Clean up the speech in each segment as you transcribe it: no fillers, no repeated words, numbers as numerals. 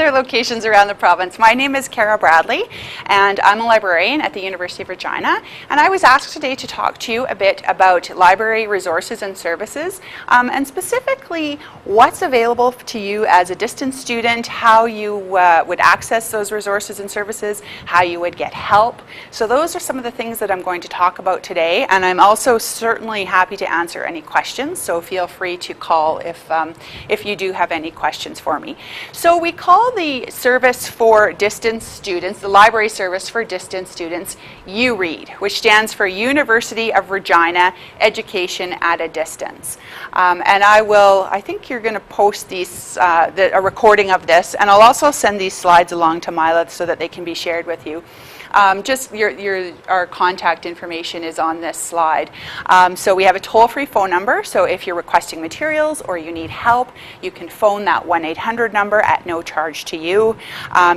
other locations around the province. My name is Cara Bradley, and I'm a librarian at the University of Regina. And I was asked today to talk to you a bit about library resources and services, and specifically what's available to you as a distance student, how you would access those resources and services, how you would get help. So those are some of the things that I'm going to talk about today, and I'm also certainly happy to answer any questions, so feel free to call if you do have any questions for me. So we call the service for distance students, the library service for distance students, URead, which stands for University of Regina Education at a Distance. And I think you're going to post these, a recording of this, and I'll also send these slides along to Mila so that they can be shared with you. Just our contact information is on this slide. So we have a toll-free phone number, so if you're requesting materials or you need help, you can phone that 1-800 number at no charge to you.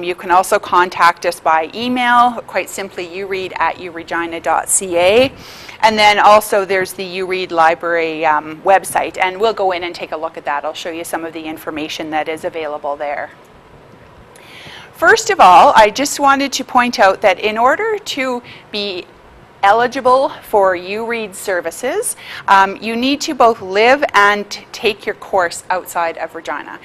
You can also contact us by email, quite simply uread@uregina.ca. And then also there's the URead Library website, and we'll go in and take a look at that. I'll show you some of the information that is available there. First of all, I just wanted to point out that in order to be eligible for URead services, you need to both live and take your course outside of Regina.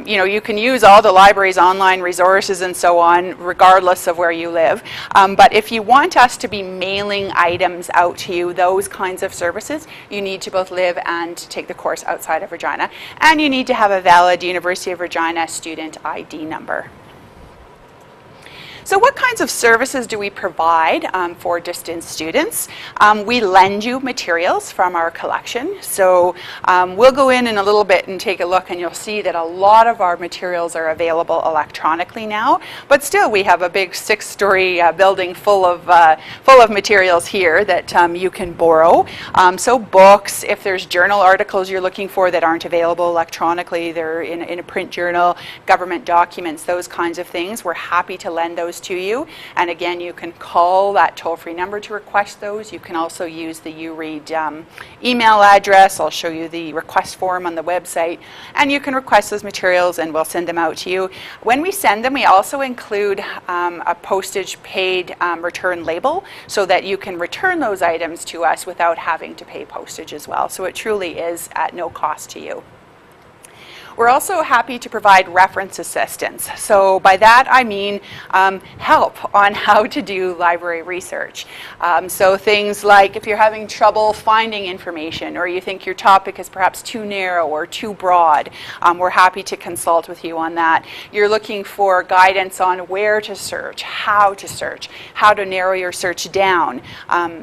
You can use all the library's online resources and so on, regardless of where you live. But if you want us to be mailing items out to you, those kinds of services, you need to both live and take the course outside of Regina. And you need to have a valid University of Regina student ID number. So what kinds of services do we provide for distance students? We lend you materials from our collection. So we'll go in a little bit and take a look, and you'll see that a lot of our materials are available electronically now. But still, we have a big 6-story building full of materials here that you can borrow. So books, if there's journal articles you're looking for that aren't available electronically, they're in a print journal, government documents, those kinds of things, we're happy to lend those to you. And again, you can call that toll-free number to request those. You can also use the URead email address. I'll show you the request form on the website, and you can request those materials and we'll send them out to you. When we send them, we also include a postage paid return label so that you can return those items to us without having to pay postage as well. So it truly is at no cost to you. We're also happy to provide reference assistance. So by that I mean help on how to do library research. So things like if you're having trouble finding information, or you think your topic is perhaps too narrow or too broad, we're happy to consult with you on that. You're looking for guidance on where to search, how to narrow your search down.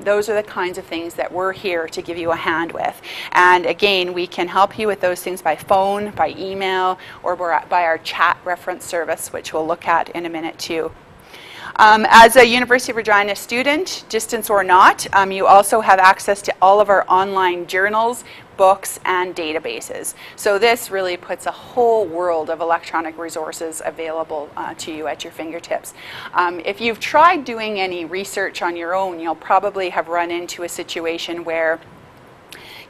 Those are the kinds of things that we're here to give you a hand with. And again, we can help you with those things by phone, by email, or by our chat reference service, which we'll look at in a minute too. As a University of Regina student, distance or not, you also have access to all of our online journals, books, and databases. So this really puts a whole world of electronic resources available to you at your fingertips. If you've tried doing any research on your own, you'll probably have run into a situation where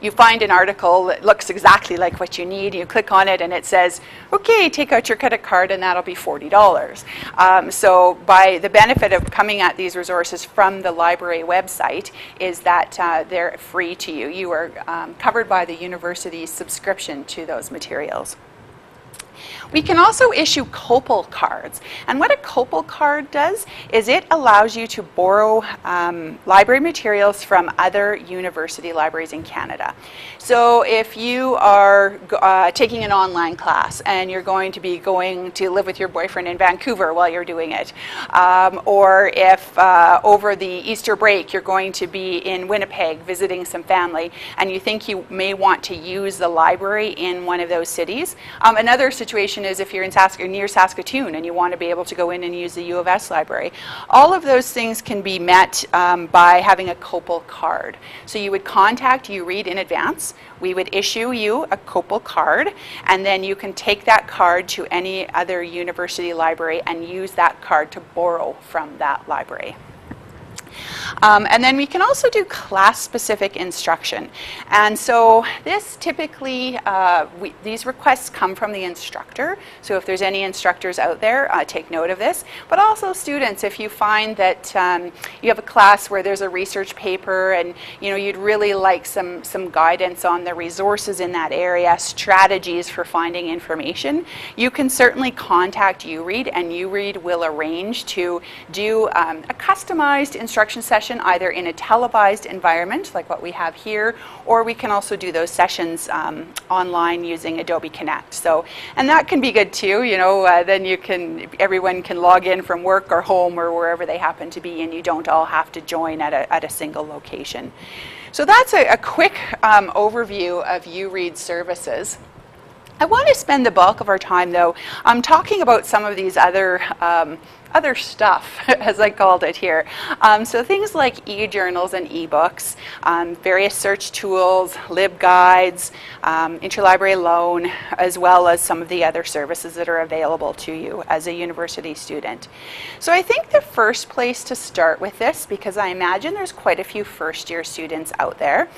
you find an article that looks exactly like what you need, you click on it and it says, okay, take out your credit card and that'll be $40. So by the benefit of coming at these resources from the library website is that they're free to you. You are covered by the university's subscription to those materials. We can also issue Copal Cards. And what a Copal Card does is it allows you to borrow library materials from other university libraries in Canada. So if you are taking an online class and you're going to live with your boyfriend in Vancouver while you're doing it, or if over the Easter break you're going to be in Winnipeg visiting some family and you think you may want to use the library in one of those cities. Another situation is if you're in near Saskatoon and you want to be able to go in and use the U of S library. All of those things can be met by having a Copal card. So you would contact URead in advance. We would issue you a Copal card, and then you can take that card to any other university library and use that card to borrow from that library. And then we can also do class-specific instruction. And so this typically, these requests come from the instructor. So if there's any instructors out there, take note of this. But also students, if you find that you have a class where there's a research paper and you'd really like some guidance on the resources in that area, strategies for finding information, you can certainly contact URead, and URead will arrange to do a customized instruction session either in a televised environment like what we have here, or we can also do those sessions online using Adobe Connect. So, and that can be good too, then everyone can log in from work or home or wherever they happen to be, and you don't all have to join at a single location. So that's a quick overview of URead services. I want to spend the bulk of our time, though, talking about some of these other stuff, as I called it here. So things like e-journals and e-books, various search tools, LibGuides, Interlibrary Loan, as well as some of the other services that are available to you as a university student. So I think the first place to start with this, because I imagine there's quite a few first-year students out there,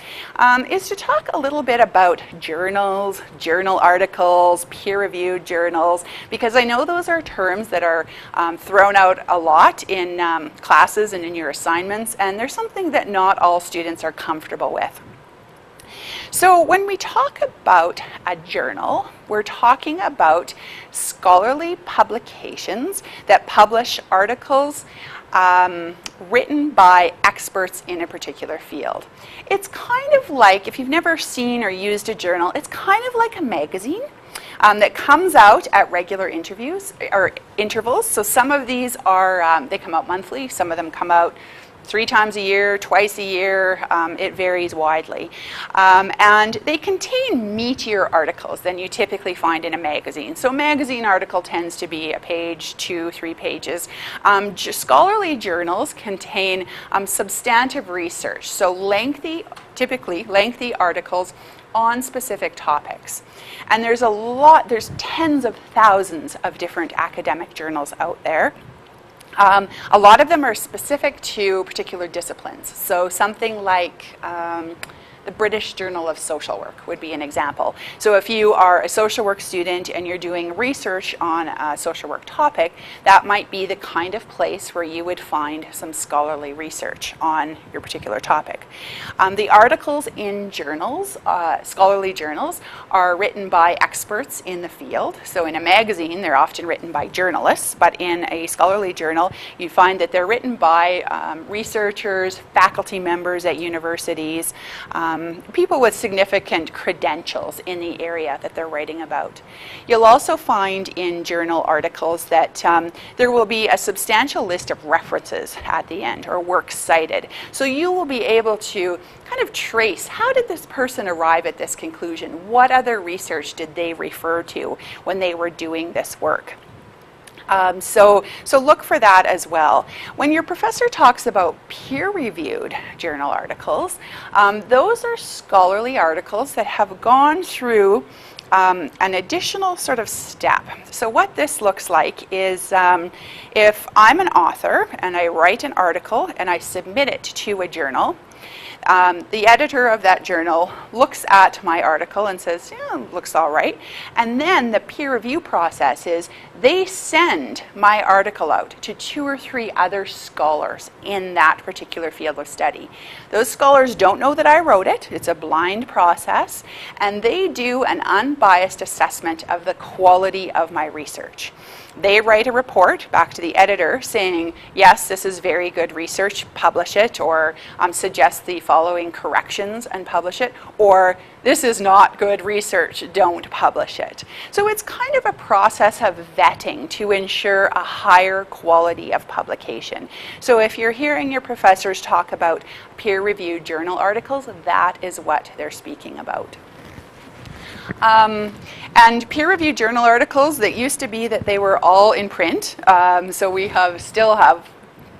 is to talk a little bit about journals, journal articles, peer-reviewed journals, because I know those are terms that are thrown out a lot in classes and in your assignments, and there's something that not all students are comfortable with. So when we talk about a journal, we're talking about scholarly publications that publish articles written by experts in a particular field. It's kind of like, if you've never seen or used a journal, it's kind of like a magazine that comes out at regular intervals. So some of these are, they come out monthly, some of them come out 3 times a year, twice a year, it varies widely. And they contain meatier articles than you typically find in a magazine. So a magazine article tends to be a page, 2, 3 pages. Scholarly journals contain substantive research, so typically lengthy articles on specific topics. And there's tens of thousands of different academic journals out there. A lot of them are specific to particular disciplines. So something like the British Journal of Social Work would be an example. So if you are a social work student and you're doing research on a social work topic, that might be the kind of place where you would find some scholarly research on your particular topic. The articles in journals, scholarly journals, are written by experts in the field. So in a magazine, they're often written by journalists, but in a scholarly journal, you find that they're written by researchers, faculty members at universities, people with significant credentials in the area that they're writing about. You'll also find in journal articles that there will be a substantial list of references at the end, or works cited. So you will be able to kind of trace, how did this person arrive at this conclusion? What other research did they refer to when they were doing this work? So look for that as well. When your professor talks about peer-reviewed journal articles, those are scholarly articles that have gone through an additional sort of step. So what this looks like is if I'm an author and I write an article and I submit it to a journal, the editor of that journal looks at my article and says, yeah, looks all right. And then the peer review process is they send my article out to 2 or 3 other scholars in that particular field of study. Those scholars don't know that I wrote it. It's a blind process. And they do an unbiased assessment of the quality of my research. They write a report back to the editor saying, yes, this is very good research, publish it, or suggest the following corrections and publish it, or this is not good research, don't publish it. So it's kind of a process of vetting to ensure a higher quality of publication. So if you're hearing your professors talk about peer-reviewed journal articles, that is what they're speaking about. And peer-reviewed journal articles, that used to be that they were all in print. So we still have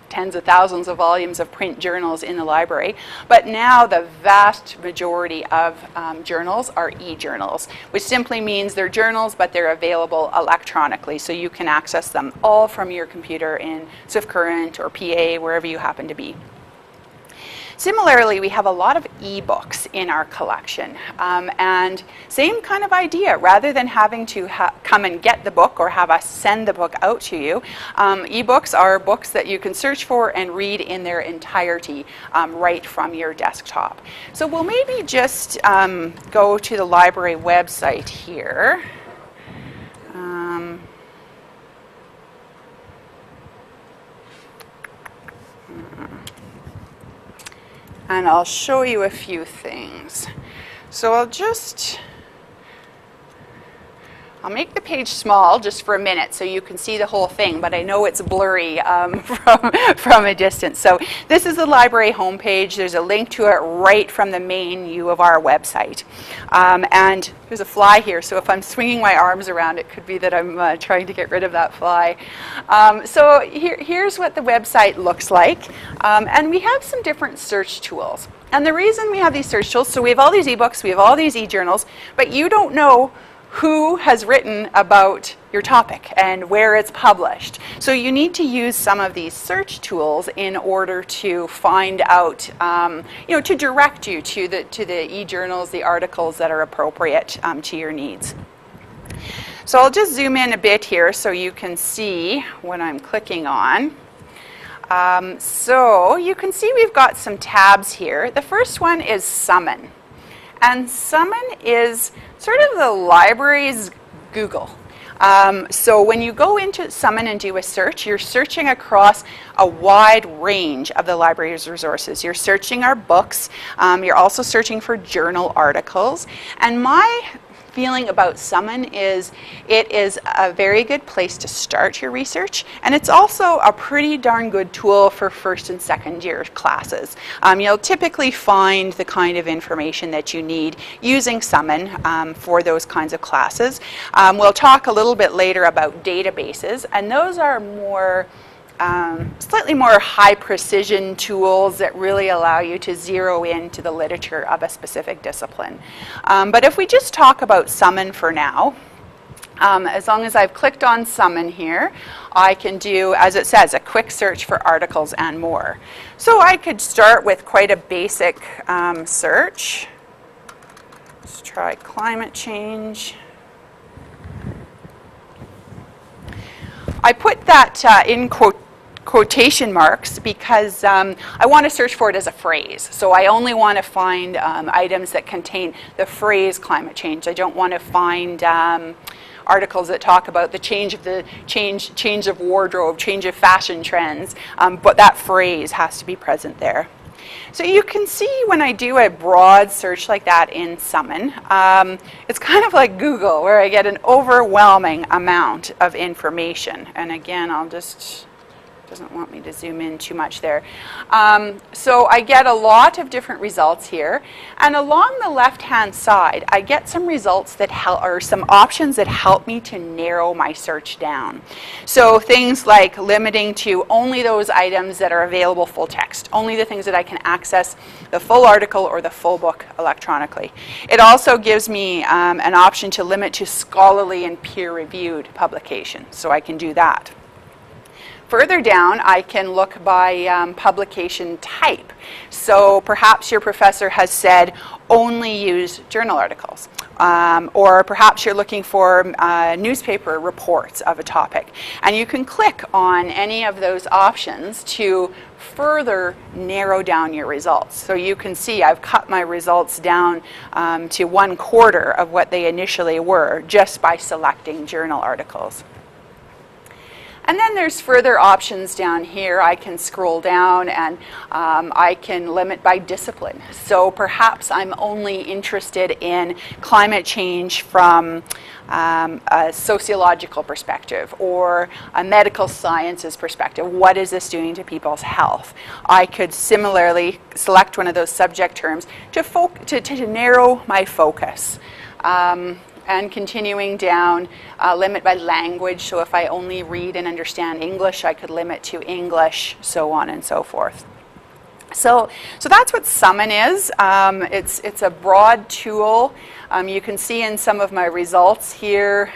tens of thousands of volumes of print journals in the library. But now the vast majority of journals are e-journals, which simply means they're journals, but they're available electronically. So you can access them all from your computer in Swift Current or PA, wherever you happen to be. Similarly, we have a lot of ebooks in our collection, and same kind of idea. Rather than having to come and get the book or have us send the book out to you, ebooks are books that you can search for and read in their entirety right from your desktop. So we'll maybe just go to the library website here. And I'll show you a few things. So I'll make the page small just for a minute so you can see the whole thing, but I know it's blurry from a distance. So this is the library homepage. There's a link to it right from the main U of our website. And there's a fly here, so if I'm swinging my arms around, it could be that I'm trying to get rid of that fly. So here's what the website looks like. And we have some different search tools. And the reason we have these search tools, so we have all these ebooks, we have all these e-journals, but you don't know who has written about your topic and where it's published. So you need to use some of these search tools in order to find out, to direct you to the e-journals, the articles that are appropriate to your needs. So I'll just zoom in a bit here so you can see what I'm clicking on. So you can see we've got some tabs here. The first one is Summon. And Summon is sort of the library's Google. So when you go into Summon and do a search, you're searching across a wide range of the library's resources. You're searching our books. You're also searching for journal articles. And my feeling about Summon is it is a very good place to start your research, and it's also a pretty darn good tool for first and second year classes. You'll typically find the kind of information that you need using Summon for those kinds of classes. We'll talk a little bit later about databases, and those are slightly more high precision tools that really allow you to zero into the literature of a specific discipline. But if we just talk about Summon for now, as long as I've clicked on Summon here, I can do, as it says, a quick search for articles and more. So I could start with quite a basic search. Let's try climate change. I put that in quotation marks because I want to search for it as a phrase. So I only want to find items that contain the phrase climate change. I don't want to find articles that talk about the change of wardrobe, change of fashion trends, but that phrase has to be present there. So you can see when I do a broad search like that in Summon, it's kind of like Google, where I get an overwhelming amount of information. And again, doesn't want me to zoom in too much there. So I get a lot of different results here, and along the left-hand side, I get some results that help, or some options that help me to narrow my search down. So things like limiting to only those items that are available full text, only the things that I can access the full article or the full book electronically. It also gives me an option to limit to scholarly and peer-reviewed publications, so I can do that. Further down, I can look by publication type. So perhaps your professor has said only use journal articles. Or perhaps you're looking for newspaper reports of a topic. And you can click on any of those options to further narrow down your results. So you can see I've cut my results down to 1/4 of what they initially were just by selecting journal articles. And then there's further options down here. I can scroll down and I can limit by discipline. So perhaps I'm only interested in climate change from a sociological perspective or a medical sciences perspective. What is this doing to people's health? I could similarly select one of those subject terms to narrow my focus. And continuing down, limit by language. So if I only read and understand English, I could limit to English, so on and so forth. So that's what Summon is. It's a broad tool. You can see in some of my results here,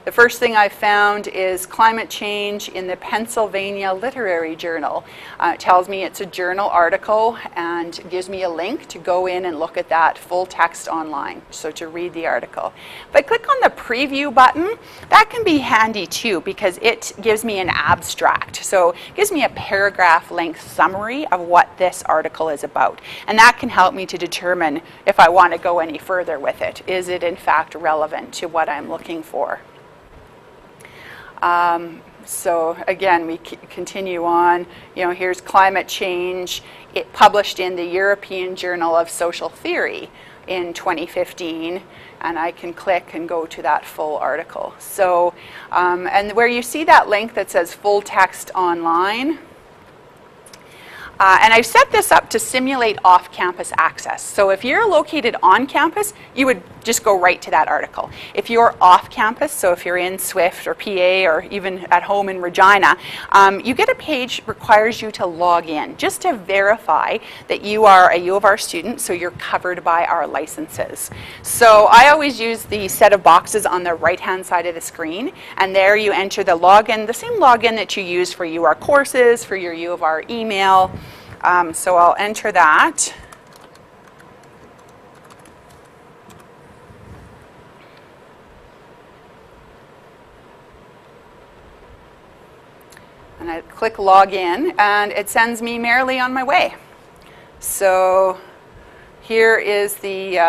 the first thing I found is climate change in the Pennsylvania Literary Journal. It tells me it's a journal article and gives me a link to go in and look at that full text online, so to read the article. If I click on the preview button, that can be handy too because it gives me an abstract. So it gives me a paragraph length summary of what this article is about. And that can help me to determine if I want to go any further with it. Is it in fact relevant to what I'm looking for? So again, we continue on. You know, here's climate change. It published in the European Journal of Social Theory in 2015, and I can click and go to that full article. So, and where you see that link that says full text online, and I've set this up to simulate off-campus access. So if you're located on campus, you would just go right to that article. If you're off campus, so if you're in Swift or PA or even at home in Regina, you get a page that requires you to log in just to verify that you are a U of R student, so you're covered by our licenses. So I always use the set of boxes on the right-hand side of the screen, and there you enter the login, the same login that you use for UR courses, for your U of R email. So I'll enter that. And I click login, and it sends me merrily on my way. So here is the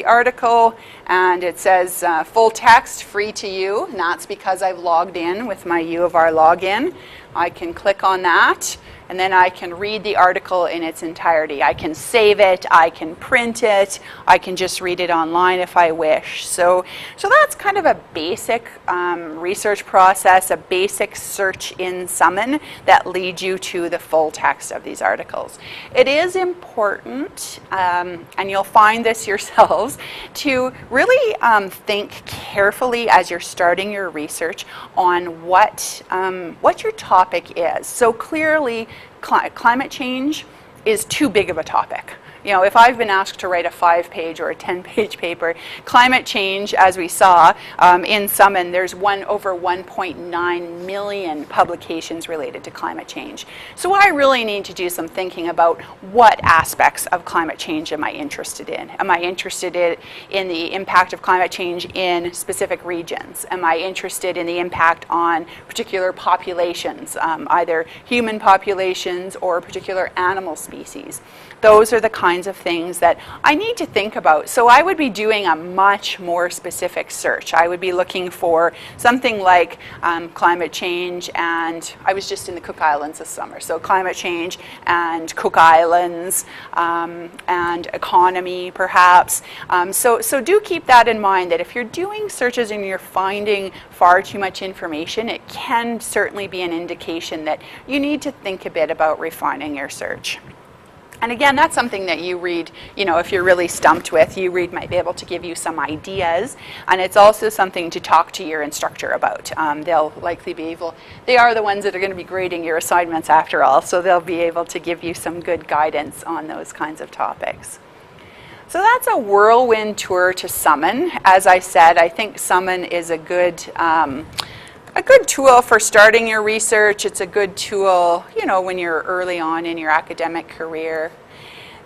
article, and it says full text, free to you, and that's because I've logged in with my U of R login. I can click on that, and then I can read the article in its entirety. I can save it, I can print it, I can just read it online if I wish. So that's kind of a basic research process, a basic search in Summon that leads you to the full text of these articles. It is important, and you'll find this yourselves, to really think carefully as you're starting your research on what your topic is. So clearly, climate change is too big of a topic. You know, if I've been asked to write a 5-page or a 10-page paper, climate change, as we saw in Summon, there's over 1.9 million publications related to climate change. So I really need to do some thinking about what aspects of climate change am I interested in? Am I interested in the impact of climate change in specific regions? Am I interested in the impact on particular populations, either human populations or particular animal species? Those are the kinds of things that I need to think about. So I would be doing a much more specific search. I would be looking for something like climate change, and I was just in the Cook Islands this summer. So climate change and Cook Islands and economy, perhaps. So do keep that in mind, that if you're doing searches and you're finding far too much information, it can certainly be an indication that you need to think a bit about refining your search. And again, that's something that URead, you know, if you're really stumped with, URead might be able to give you some ideas. And it's also something to talk to your instructor about. They'll likely be able, they are the ones that are going to be grading your assignments after all, so they'll be able to give you some good guidance on those kinds of topics. So that's a whirlwind tour to Summon. As I said, I think Summon is a good tool for starting your research. It's a good tool, you know, when you're early on in your academic career.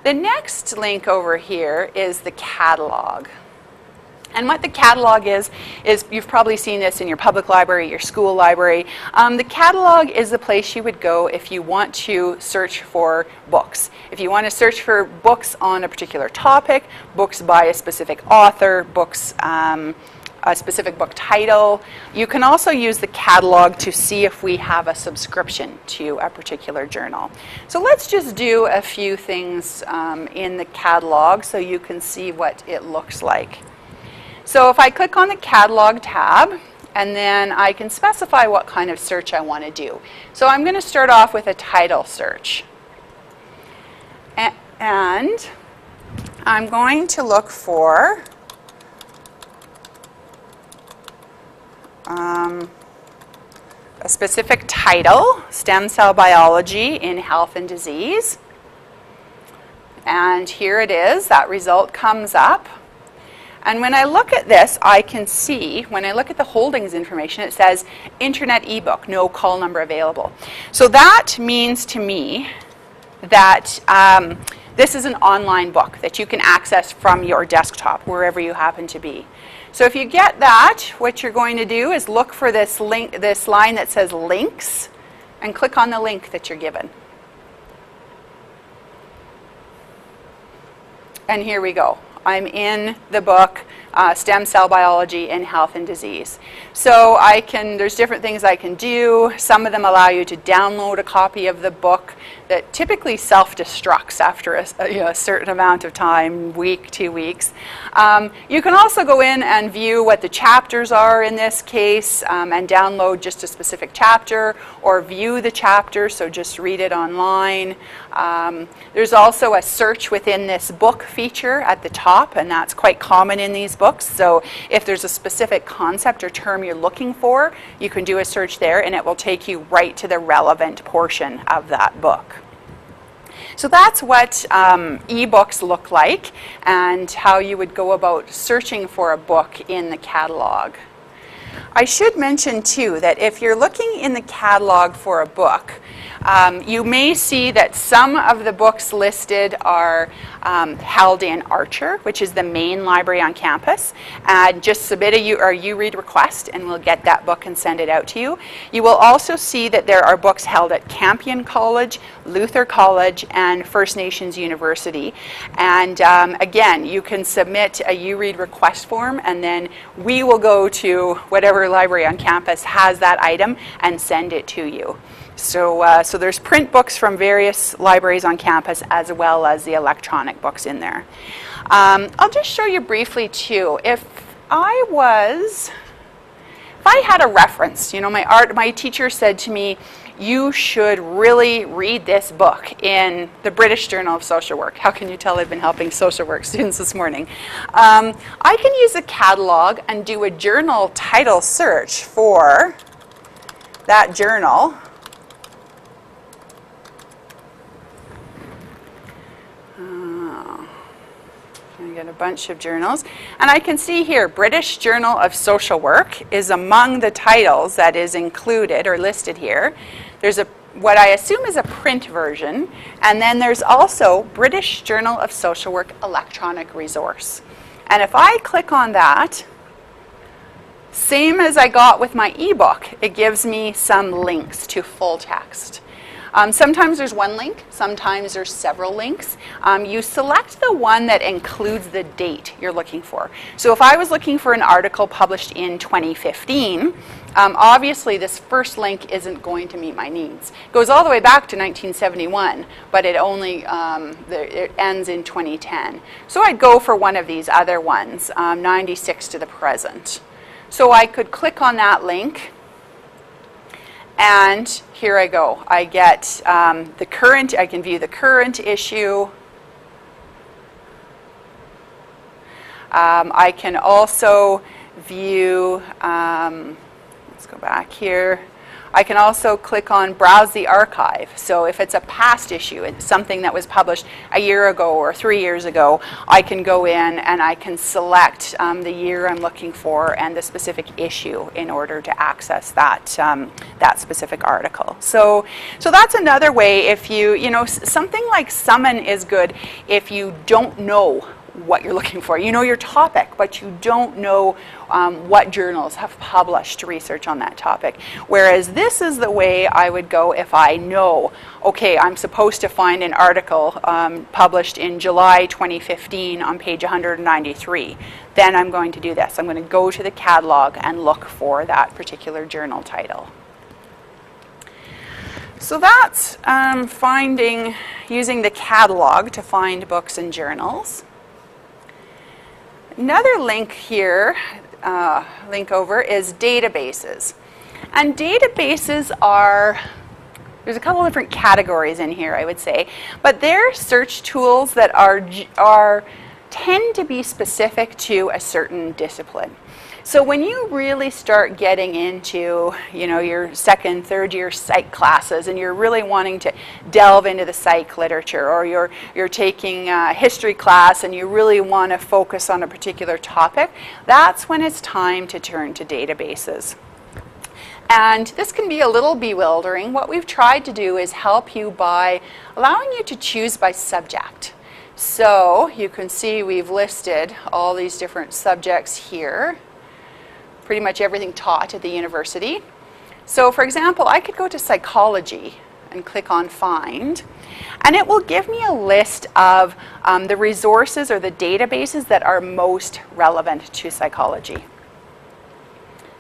The next link over here is the catalog. And what the catalog is you've probably seen this in your public library, your school library. The catalog is the place you would go if you want to search for books. If you want to search for books on a particular topic, books by a specific author, books a specific book title. You can also use the catalog to see if we have a subscription to a particular journal. So let's just do a few things in the catalog so you can see what it looks like. So if I click on the catalog tab, and then I can specify what kind of search I want to do. So I'm going to start off with a title search. And I'm going to look for a specific title, Stem Cell Biology in Health and Disease. And here it is, that result comes up. And when I look at this, I can see, when I look at the holdings information, it says internet ebook, no call number available. So that means to me that this is an online book that you can access from your desktop, wherever you happen to be. So if you get that, what you're going to do is look for this link, this line that says links, and click on the link that you're given. And here we go. I'm in the book, Stem Cell Biology in Health and Disease. So there's different things I can do. Some of them allow you to download a copy of the book that typically self-destructs after a certain amount of time, week, 2 weeks. You can also go in and view what the chapters are in this case, and download just a specific chapter, or view the chapter, so just read it online. There's also a search within this book feature at the top, and that's quite common in these books. So if there's a specific concept or term you're looking for, you can do a search there, and it will take you right to the relevant portion of that book. So that's what ebooks look like, and how you would go about searching for a book in the catalog. I should mention too that if you're looking in the catalog for a book, you may see that some of the books listed are held in Archer, which is the main library on campus. And just submit a URead request and we'll get that book and send it out to you. You will also see that there are books held at Campion College, Luther College, and First Nations University. And again, you can submit a URead request form, and then we will go to whatever library on campus has that item and send it to you. So there's print books from various libraries on campus, as well as the electronic books in there. I'll just show you briefly too. If I had a reference, you know, my teacher said to me, you should really read this book in the British Journal of Social Work. How can you tell I've been helping social work students this morning? I can use a catalog and do a journal title search for that journal. Get a bunch of journals, and I can see here British Journal of Social Work is among the titles that is included or listed here. There's what I assume is a print version, and then there's also British Journal of Social Work electronic resource. And if I click on that, same as I got with my ebook, it gives me some links to full text. Sometimes there's one link, sometimes there's several links. You select the one that includes the date you're looking for. So if I was looking for an article published in 2015, obviously this first link isn't going to meet my needs. It goes all the way back to 1971, but it only it ends in 2010. So I'd go for one of these other ones, 96 to the present. So I could click on that link, and here I go. I get the current, I can view the current issue. I can also view, let's go back here. I can also click on Browse the Archive. So if it's a past issue, it's something that was published a year ago or 3 years ago, I can go in and I can select the year I'm looking for and the specific issue in order to access that, that specific article. So that's another way. If you know, something like Summon is good if you don't know what you're looking for. You know your topic, but you don't know what journals have published research on that topic. Whereas this is the way I would go if I know, okay, I'm supposed to find an article published in July 2015 on page 193. Then I'm going to do this. I'm going to go to the catalog and look for that particular journal title. So that's using the catalog to find books and journals. Another link here, link over, is databases. And databases are, there's a couple of different categories in here, I would say, but they're search tools that tend to be specific to a certain discipline. So when you really start getting into, your second, third year psych classes, and you're really wanting to delve into the psych literature, or you're taking a history class and you really want to focus on a particular topic, that's when it's time to turn to databases. And this can be a little bewildering. What we've tried to do is help you by allowing you to choose by subject. So you can see we've listed all these different subjects here, pretty much everything taught at the university. So for example, I could go to psychology and click on Find, and it will give me a list of the resources or the databases that are most relevant to psychology.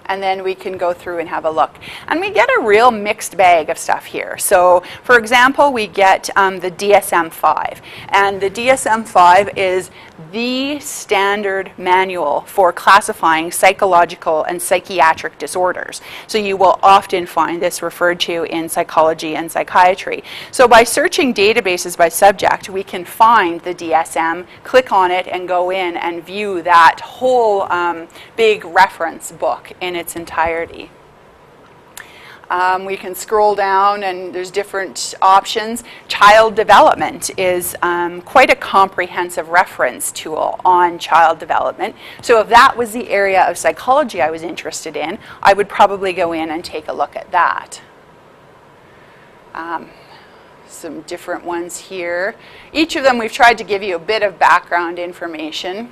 And then we can go through and have a look. And we get a real mixed bag of stuff here. So, for example, we get the DSM-5. And the DSM-5 is the standard manual for classifying psychological and psychiatric disorders. So you will often find this referred to in psychology and psychiatry. So by searching databases by subject, we can find the DSM, click on it, and go in and view that whole big reference book in its entirety. We can scroll down and there's different options. Child development is quite a comprehensive reference tool on child development. So if that was the area of psychology I was interested in, I would probably go in and take a look at that. Some different ones here. Each of them we've tried to give you a bit of background information.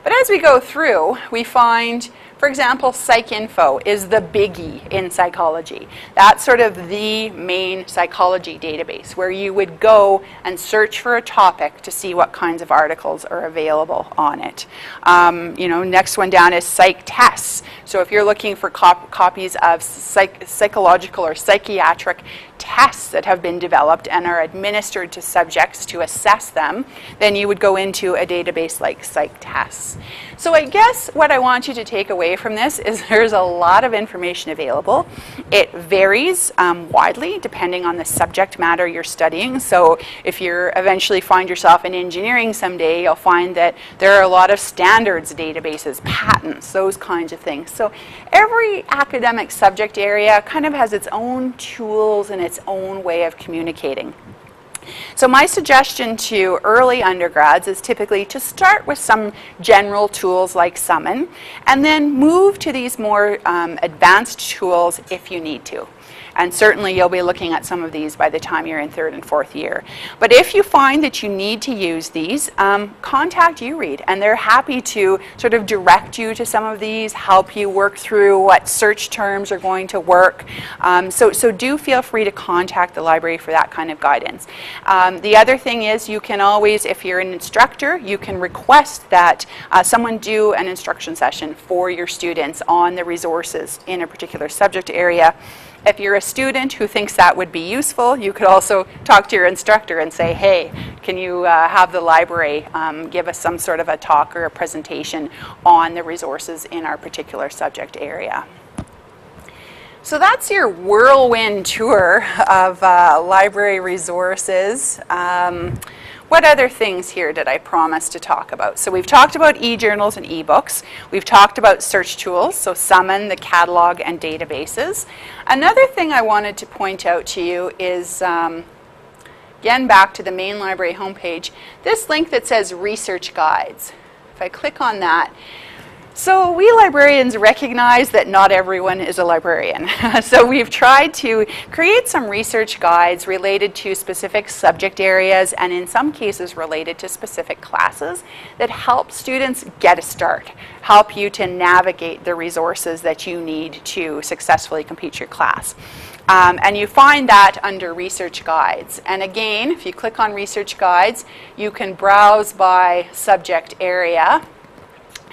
But as we go through, we find, for example, PsycInfo is the biggie in psychology. That's sort of the main psychology database where you would go and search for a topic to see what kinds of articles are available on it. Next one down is Psych Tests. So if you're looking for copies of psychological or psychiatric tests that have been developed and are administered to subjects to assess them, then you would go into a database like Psych Tests. So I guess what I want you to take away from this is there's a lot of information available. It varies widely depending on the subject matter you're studying. So if you eventually find yourself in engineering someday, you'll find that there are a lot of standards databases, patents, those kinds of things. So every academic subject area kind of has its own tools and its own way of communicating. So my suggestion to early undergrads is typically to start with some general tools like Summon, and then move to these more advanced tools if you need to. And certainly you'll be looking at some of these by the time you're in third and fourth year. But if you find that you need to use these, contact URead, and they're happy to sort of direct you to some of these, help you work through what search terms are going to work. So do feel free to contact the library for that kind of guidance. The other thing is you can always, if you're an instructor, you can request that someone do an instruction session for your students on the resources in a particular subject area. If you're a student who thinks that would be useful, you could also talk to your instructor and say, hey, can you have the library give us some sort of a talk or a presentation on the resources in our particular subject area. So that's your whirlwind tour of library resources. What other things here did I promise to talk about? So we've talked about e-journals and e-books. We've talked about search tools, so Summon, the catalog, and databases. Another thing I wanted to point out to you is, again, back to the main library homepage, this link that says Research Guides. If I click on that, so we librarians recognize that not everyone is a librarian. So we've tried to create some research guides related to specific subject areas and in some cases related to specific classes that help students get a start, help you to navigate the resources that you need to successfully complete your class. And you find that under Research Guides. And again, if you click on Research Guides, you can browse by subject area.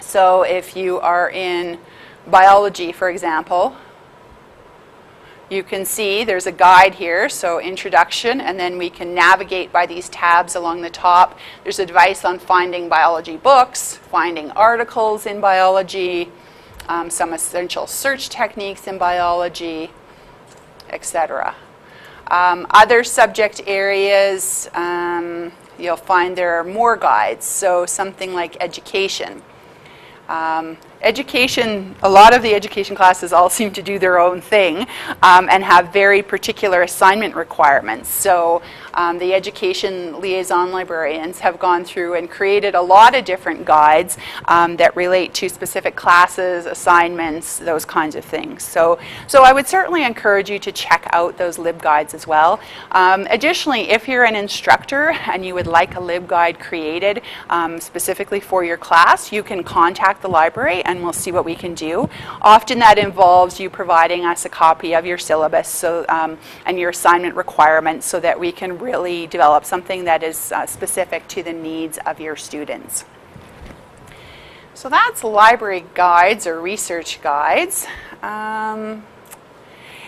So if you are in biology, for example, you can see there's a guide here, so introduction, and then we can navigate by these tabs along the top. There's advice on finding biology books, finding articles in biology, some essential search techniques in biology, etc. Other subject areas, you'll find there are more guides, so something like education. a lot of the education classes all seem to do their own thing and have very particular assignment requirements. So the education liaison librarians have gone through and created a lot of different guides that relate to specific classes, assignments, those kinds of things. So I would certainly encourage you to check out those LibGuides as well. Additionally, if you're an instructor and you would like a LibGuide created specifically for your class, you can contact the library and we'll see what we can do. Often that involves you providing us a copy of your syllabus and your assignment requirements so that we can really develop something that is specific to the needs of your students. So that's library guides or research guides.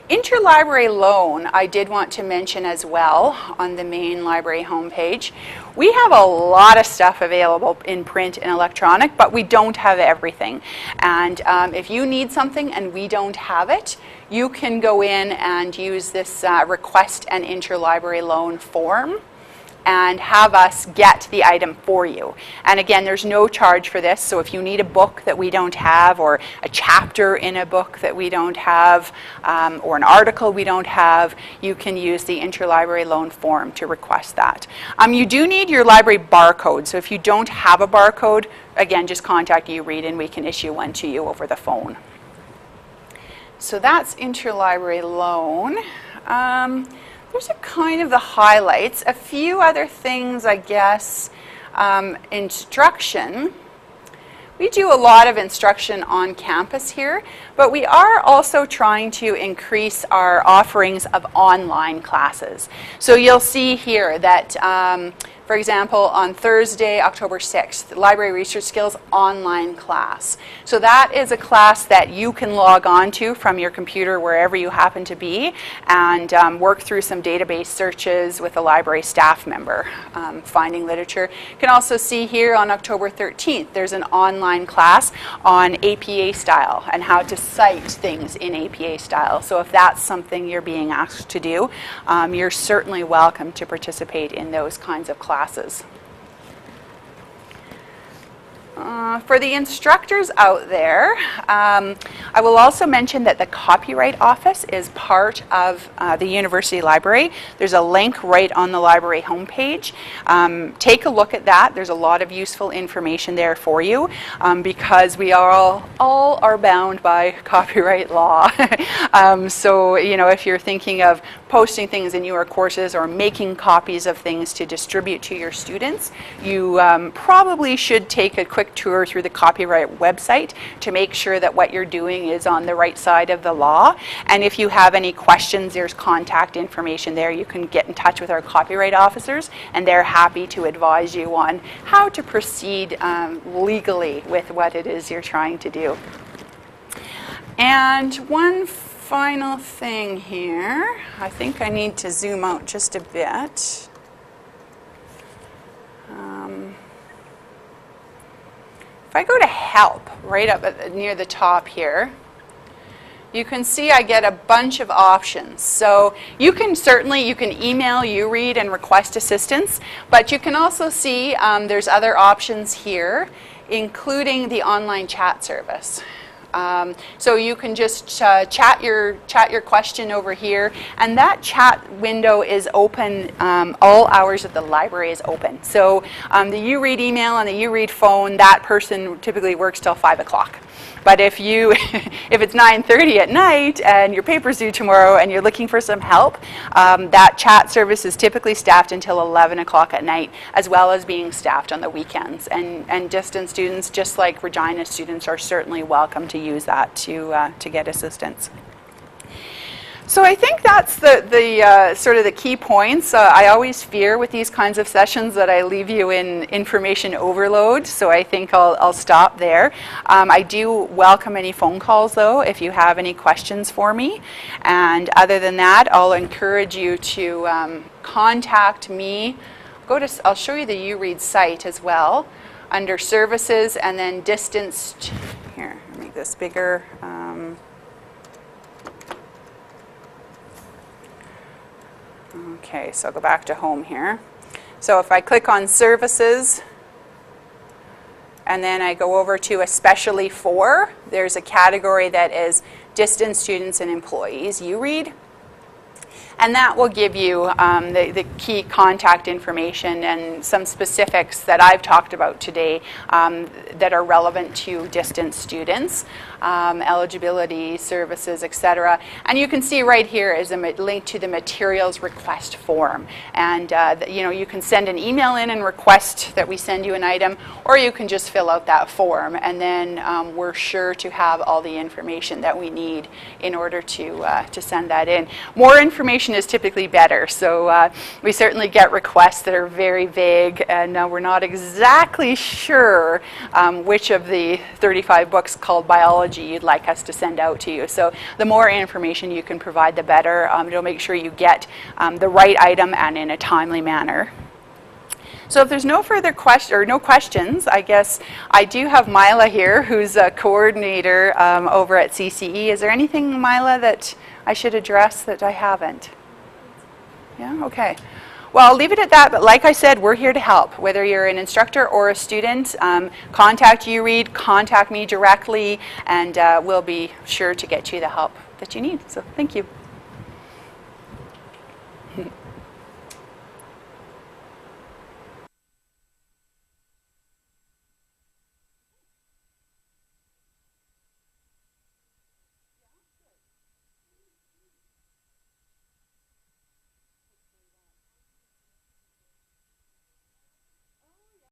Interlibrary Loan, I did want to mention as well on the main library homepage. We have a lot of stuff available in print and electronic, but we don't have everything. And if you need something and we don't have it, you can go in and use this request an interlibrary loan form and have us get the item for you. And again, there's no charge for this, so if you need a book that we don't have, or a chapter in a book that we don't have, or an article we don't have, you can use the interlibrary loan form to request that. You do need your library barcode, so if you don't have a barcode, again, just contact URead and we can issue one to you over the phone. So that's interlibrary loan. Those are kind of the highlights. A few other things, I guess. Instruction. We do a lot of instruction on campus here, but we are also trying to increase our offerings of online classes. So you'll see here that, for example, on Thursday, October 6th, Library Research Skills online class. So that is a class that you can log on to from your computer wherever you happen to be and work through some database searches with a library staff member, finding literature. You can also see here on October 13th, there's an online class on APA style and how to cite things in APA style. So if that's something you're being asked to do, you're certainly welcome to participate in those kinds of classes. For the instructors out there, I will also mention that the Copyright Office is part of the University Library. There's a link right on the library homepage. Take a look at that. There's a lot of useful information there for you because we are all are bound by copyright law. So, you know, if you're thinking of posting things in your courses or making copies of things to distribute to your students, you probably should take a quick tour through the copyright website to make sure that what you're doing is on the right side of the law. And if you have any questions, there's contact information there. You can get in touch with our copyright officers and they're happy to advise you on how to proceed legally with what it is you're trying to do. And one final thing here, I think I need to zoom out just a bit. If I go to help right up near the top here, you can see I get a bunch of options. So you can email URead and request assistance, but you can also see there's other options here, including the online chat service. So you can just chat your question over here, and that chat window is open all hours that the library is open. So the URead email and the URead phone, that person typically works till 5 o'clock. But if it's 9:30 at night and your paper's due tomorrow and you're looking for some help, that chat service is typically staffed until 11 o'clock at night, as well as being staffed on the weekends. And distance students, just like Regina students, are certainly welcome to use that to get assistance. So I think that's the sort of the key points. I always fear with these kinds of sessions that I leave you in information overload, so I think I'll stop there. I do welcome any phone calls, though, if you have any questions for me. And other than that, I'll encourage you to contact me. I'll show you the URead site as well, under Services, and then Distance. Here, make this bigger. Okay, so I'll go back to home here. So if I click on Services, and then I go over to especially for. There's a category that is distance students and employees, URead. And that will give you the key contact information and some specifics that I've talked about today that are relevant to distance students, eligibility, services, etc. And you can see right here is a link to the materials request form. And you can send an email in and request that we send you an item, or you can just fill out that form, and then we're sure to have all the information that we need in order to send that in. More information is typically better, so we certainly get requests that are very vague, and we're not exactly sure which of the 35 books called biology you'd like us to send out to you. So the more information you can provide, the better. It'll make sure you get the right item and in a timely manner. So if there's no further questions, I guess I do have Mila here, who's a coordinator over at CCE. Is there anything, Mila, that I should address that I haven't? Yeah, okay. Well, I'll leave it at that, but like I said, we're here to help. Whether you're an instructor or a student, contact URead, contact me directly, and we'll be sure to get you the help that you need. So thank you.